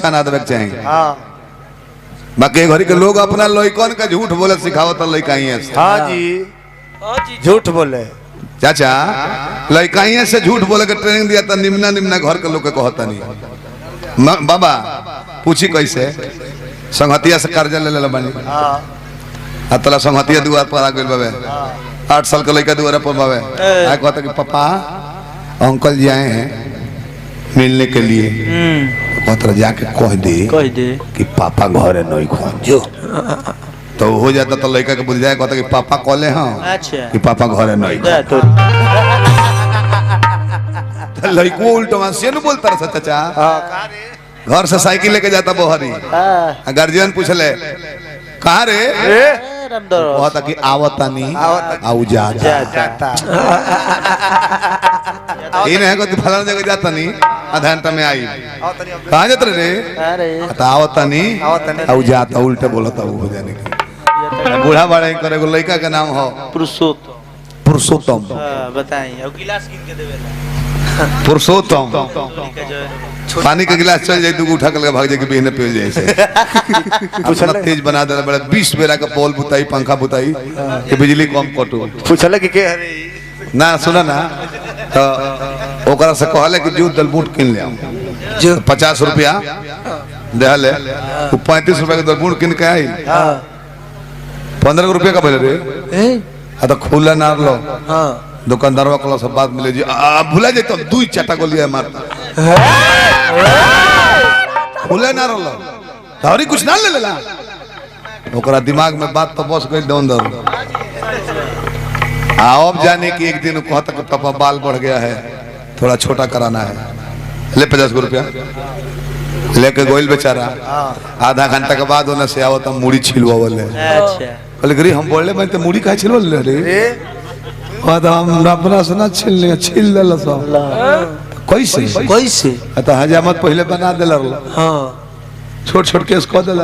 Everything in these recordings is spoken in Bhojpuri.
सुरक्षा ना देवे चाहिए। बाकी घड़ी के लोग अपना लइकन का झूठ बोले सिखावत लइकाइए से। हाँ जी झूठ बोले चाचा लइकाइए से झूठ बोले के ट्रेनिंग दिया था। निम्ना निम्ना घर के लोग के कहता नहीं। बाबा पूछी कैसे संगतिया से कर्जा ले ले बनी। तला संगतिया दुआर पर आ गइल बाबे 8 साल का लड़का दुआर पर बाबे आ कहता कि पापा अंकल जी आए हैं मिलने के लिए। कहता जाके कह दे कि पापा घरे नहीं खो जो तो हो जाता तो लड़का के बुझ जाए। कहता कि पापा कॉले हाँ कि पापा घरे नहीं खो तो लड़को उल्टा से न बोलता रहा चाचा। घर से साइकिल लेके जाता बोहरी गार्जियन पूछले कहाँ रे कहता कि आवता नहीं आउ जाता इन है कि फलाना जगह जाता नहीं आधा घंटा में आई कहाँ जाते रे आवता नहीं आउ जाता उल्टे बोलता वो हो जाने की। बूढ़ा बड़ा करे एगो लड़का के नाम हो पुरुषोत्तम बताइए गिलास गिन के देवेला पुरुषोत्तम पानी का गिलास चल जाए तो उठा कर भाग जाए बिहने पे जाए से तेज बना दे बड़ा 20 बेरा का पोल बुताई पंखा बुताई कि बिजली कम कटो पूछले कि के ना सुना ना तो ओकरा से कहले कि जूत दलबूट किन ले जो 50 रुपया देहले वो 35 रुपया के दलबूट किन के आई 15 रुपया का भले रे तो खुला नार लो दुकानदारवा को सब बात मिले जी भूला जाए तो 2 चाटा गोलियां मारता भूले ना रहो तारी कुछ ना ले लेला ओकरा दिमाग में बात तो बस गई दौन दौर। अब जाने की एक दिन कहता कि पापा बाल बढ़ गया है थोड़ा छोटा कराना है ले 50 रुपया लेके गोइल बेचारा। आधा घंटा के बाद उन्हें से आवता मुड़ी छिलवा बोले बोले हम बोले भाई तो मुड़ी का छिलवा ले रे हम अपना सुना छिल दिल सब कैसे कैसे तो हजामत पहले बना दिल छोट छोट केस कह दिल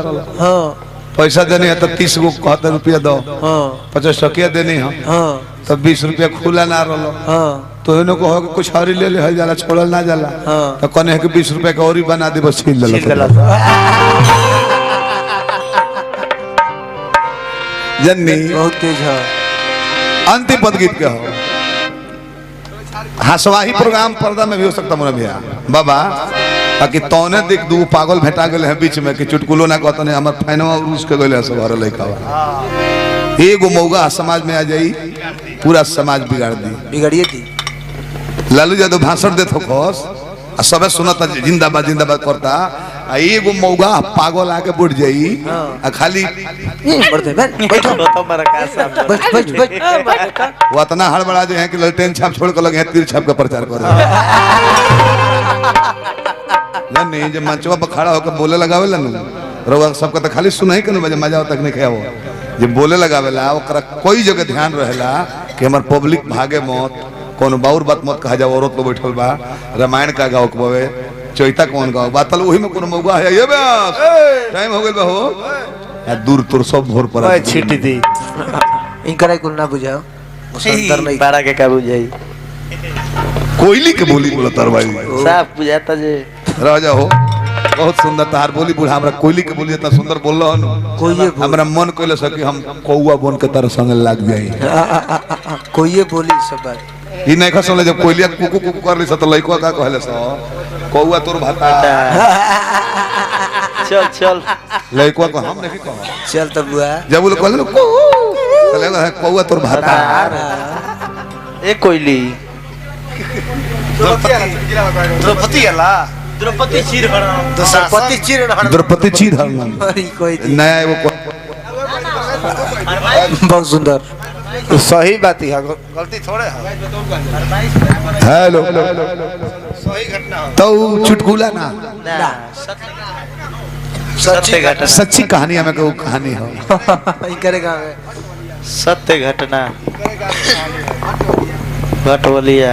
पैसा देने है तो 30 गो 71 रुपया दो 50 टकिया देनी है तो 20 रुपया खुला ना रहो तो इन्हों को कुछ और ले ले जाला छोड़ल ना जाला तो कहने है कि 20 रुपया का और ही बना दे बस छील दिल जन्नी बहुत तेज है। अंतिम पद गीत के हो हंसवाही प्रोग्राम पर्दा में भी हो सकता मोरा भैया बाबा ताकि तौने देख दू पागल भेटा गए हैं बीच में कि चुटकुलो ना कहते हैं हमारे फैनवा रूस के गए सब हर लड़का एगो मौगा समाज में आ जाई पूरा समाज बिगाड़िए दी। लालू यादव भाषण देते खोस सबे सुनता जिंदाबाद जिंदाबाद करता एगो मौगा पागल आके बुढ़ जाई खाली वो इतना हड़बड़ा जो है कि ललटेन छाप छोड़ कर लगे तीर छाप का प्रचार कर नहीं जब मंचवा पर खड़ा होकर बोले लगावे रोगा सबका तो खाली सुनाई के मजा तक नहीं खाया वो जब बोले लगावेला ओकरा कोई जगह ध्यान रहेला कि हमार पब्लिक भागे मत कौन बाउर बात मत कहा जाओ औरत लोग बैठल बा रामायण का गाँव के चौथा कौन गाँव बात वही में कोनो मौगा है ये बस टाइम हो गया हो दूर दूर सब भोर पर छीटी दी इनकरा कुल ना बुझाओ मुसंदर नहीं बारा के का बुझाई कोयली के बोली बोलता भाई साफ बुझाता जे राजा हो बहुत सुंदर तार बोली बुढ़ा हमरा कोयली के बोली इतना सुंदर बोल रहा हमरा मन कोइले सके हम कौआ बन के तरह संग लाग जाई कोई बोली सब बात ई नहीं खसले जब कोयलिया कुकु कुकु कर ली त लइकवा का कहले सो कौआ तोर भाता चल चल लइकवा को हम नहीं कह चल तब बुआ जब वो कहले तो लगा है कौआ तोर भाता ए कोयली द्रौपदी अला द्रौपदी चीर हरण कोई नया वो बहुत सुंदर तो सही बात ही है गलती थोड़े है हेलो सही घटना तो चुटकुला ना सत्य घटना सच्ची कहानी हमें को कहानी हो करेगा सत्य घटना भटवलिया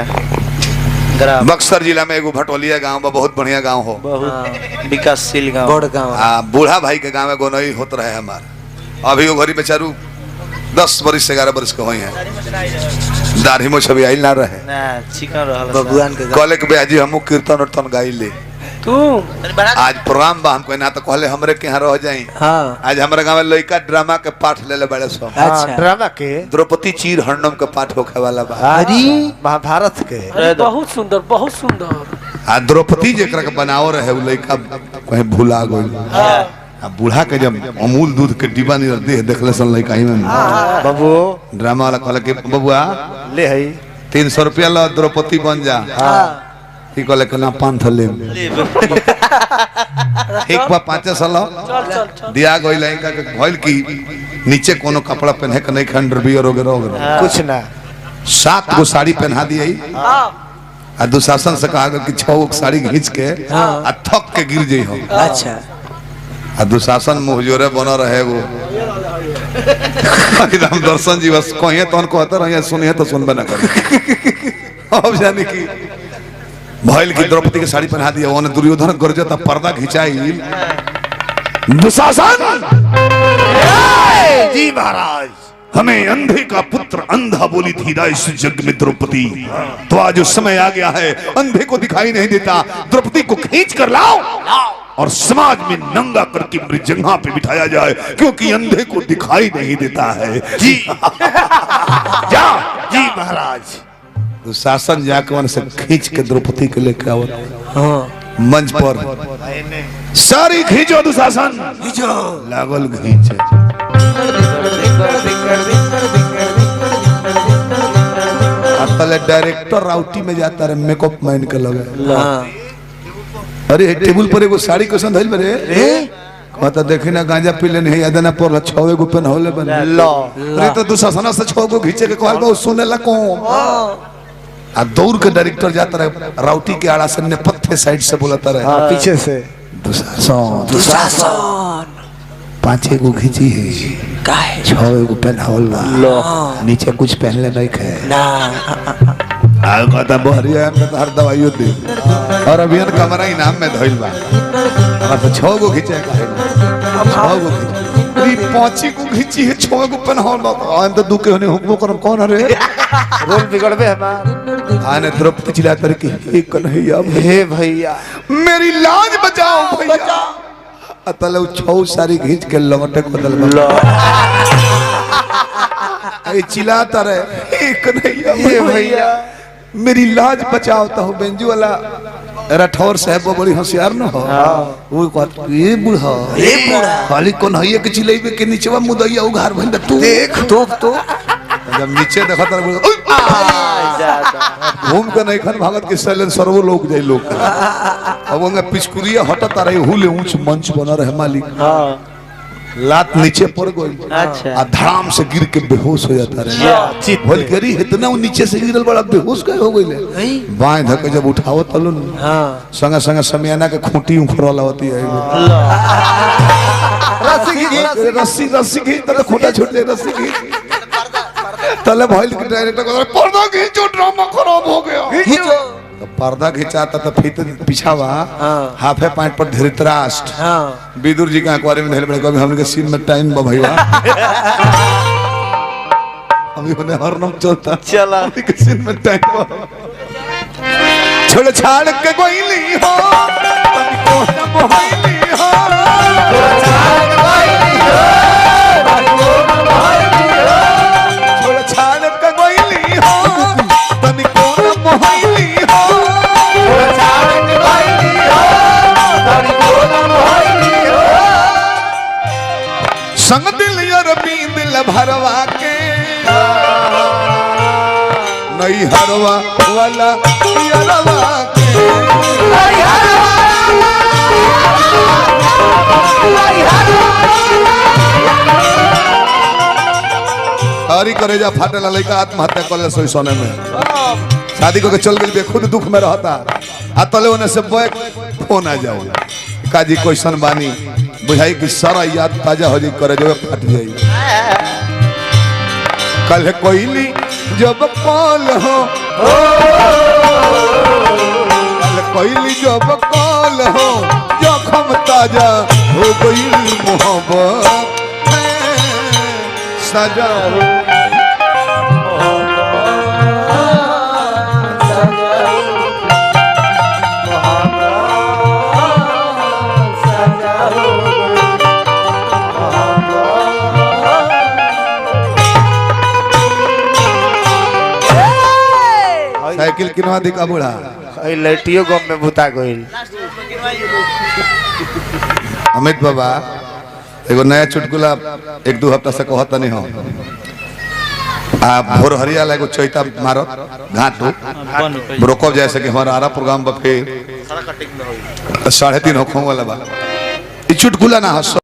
बक्सर जिला में एगो भटवलिया गांव बा बहुत बढ़िया गांव हो बहुत विकासशील गांव बड़ गांव बूढ़ा भाई के गांव में गोनई होत रहे हमार अभी वो घरी बेचारू 10 वर्ष 11 वर्ष के हुई हैं दाढ़ी में छवि आई ना रहे ना चिकन रहल भगवान के कॉलेज के बेजी हमू कीर्तन उर्तन गाई ले तू आज प्रोग्राम बा हमको ना तो कहले हमरे के यहाँ रह जाई। हाँ आज हमारे गांव में लड़का ड्रामा के पाठ ले ले बड़े सो। अच्छा ड्रामा के द्रौपदी चीर हरणम के पाठ होखे वाला बा। अरे महाभारत के अरे बहुत सुंदर बहुत सुंदर। आ द्रौपदी जेकरा के बनाओ रहे उ लड़का कहीं भुला गइल। आ बूढ़ा के जब अमूल दूध के डिब्बा नहीं देह देखले सन लड़का ही में बाबू ड्रामा वाला कहले कि बबुआ ले है 300 रुपया लो द्रौपदी बन जा। ठीक कहले कि ना 500 ले ठीक बा 500 साल दिया गइल इनका के भइल की नीचे कोनो कपड़ा पहने के नहीं अंडरवियर वगैरह कुछ ना 7 गो साड़ी पहना दिए। आ दुशासन से कहा कि 6 गो साड़ी खींच के आ थक के गिर जाइ हो। अच्छा आ दुशासन मुहजोरे बना रहे वो एकदम दर्शन जी बस कहिए तो कहते रहिए सुनिए तो सुनबे ना कर। अब जाने की भइल की द्रौपदी के साड़ी पहना दिया ओने दुर्योधन गरजता पर्दा खिंचाई। दुशासन जी महाराज हमें अंधे का पुत्र अंधा बोली थी ना इस जग में द्रौपदी। तो आज उस समय आ गया है अंधे को दिखाई नहीं देता द्रौपदी को खींच कर लाओ और समाज में नंगा करके मृजंगा पे बिठाया जाए क्योंकि अंधे को दिखाई नहीं देता है। जी जा जी महाराज दुशासन जाके वन से खींच के द्रौपदी के लेकर आओ हाँ मंच पर सारी खींचो दुशासन लागल खींचे। तले डायरेक्टर राउटी में जाता रहे मेकअप मैन के लगे। हाँ अरे टेबल पर एगो साड़ी कैसन धइल बरे कहता देखी ना गांजा पी लेने है याद ना पर 6 गो पेन होले बन लो अरे तो दुशासन से 6 गो खींचे के कहल बा सुने ला कौन आ दौड़ के डायरेक्टर जाता रहे राउटी के आड़ा से नेपथ्य साइड से बोलता रहे हाँ पीछे से दुशासन दुशासन 5 गो खींची है काहे 6 गो पेन होल बा नीचे कुछ पहनले नहीं खे ना आ कहता बहरिया में तो हर दवाइयो दे और अभियान कमरा इनाम में धइल बा और तो 6 गो खींचे का है 6 गो खींची 5 गो खींची है 6 गो पेन होल बा हम तो दुके होने हुक्म करम कौन रे रोल बिगड़बे हमार आने द्रौपदी चिल्लाता रही कि एक कन्हैया हे भैया मेरी लाज बचाओ भैया अतल 6 सारी खींच के लौटे बदल लो ए चिल्लाता रहे एक कन्हैया हे भैया मेरी लाज बचाओ तो बेंजू वाला राठौर साहब वो बड़ी होशियार न हो वो कहत ये बूढ़ा खाली कन्हैया के चिल्लाइबे के नीचवा मुदैया उघार भइल तू देख तो जब नीचे देखा तर घूम के नहीं खन भागत के सैलेंसर सर्वो लोग जाई लोग अब वंगा पिचकुरिया हटत रहे हुले ऊंच मंच बना रहे मालिक लात नीचे पड़ गई अच्छा आ धड़ाम से गिर के बेहोश हो जाता रहे बोल करी इतना वो नीचे से गिरल बड़ा बेहोश कहे हो गइले बाएं धके जब उठावत तलन हाँ संगे संगे समियाना के खूंटी उखरल होती है रस्सी रस्सी खींच तो खूंटा छूट जाए रस्सी खींच तले भइल के डायरेक्टर को पर्दा खींचो ड्रामा खराब हो गया तो पर्दा खिंचाता तो फिर पिछावा हाफे पैंट पर धृतराष्ट्र हाँ विदुर जी के अखबार में धैल कभी हमने के सीन में टाइम बा भैया अभी उन्हें हर नाम चलता चला के सीन में टाइम बा छोड़ छाड़ के गोइली हो तनी को न मोहली हो छोड़ छाड़ के गोइली हो तनी को न मोहली हो संग दिल अरबी दिल भरवा के नई हरवा वाला यरवा के हरी करे जा फाटे ला लइका आत्महत्या कर ले सोई सोने में शादी को के चल गई खुद दुख में रहता आ तले होने से बैक फोन आ जाओ काजी क्वेश्चन बानी बुझाई कि सारा याद ताजा हो जाई करे जो फट जाई कल कोईली जब कॉल हो कल कोईली जब कॉल हो जखम ताजा हो गई मोहब्बत सजा साइकिल किनवा दी का बूढ़ा हई लटियो गम में भूता गइल। अमित बाबा एगो नया चुटकुला एक दो हफ्ता से कहता नहीं हो आप भोर हरिया एगो चैता मारो घाटू रोको जैसे कि हमारा आरा प्रोग्राम बफे 3:30 होखों वाला बा। ई चुटकुला ना हंसो।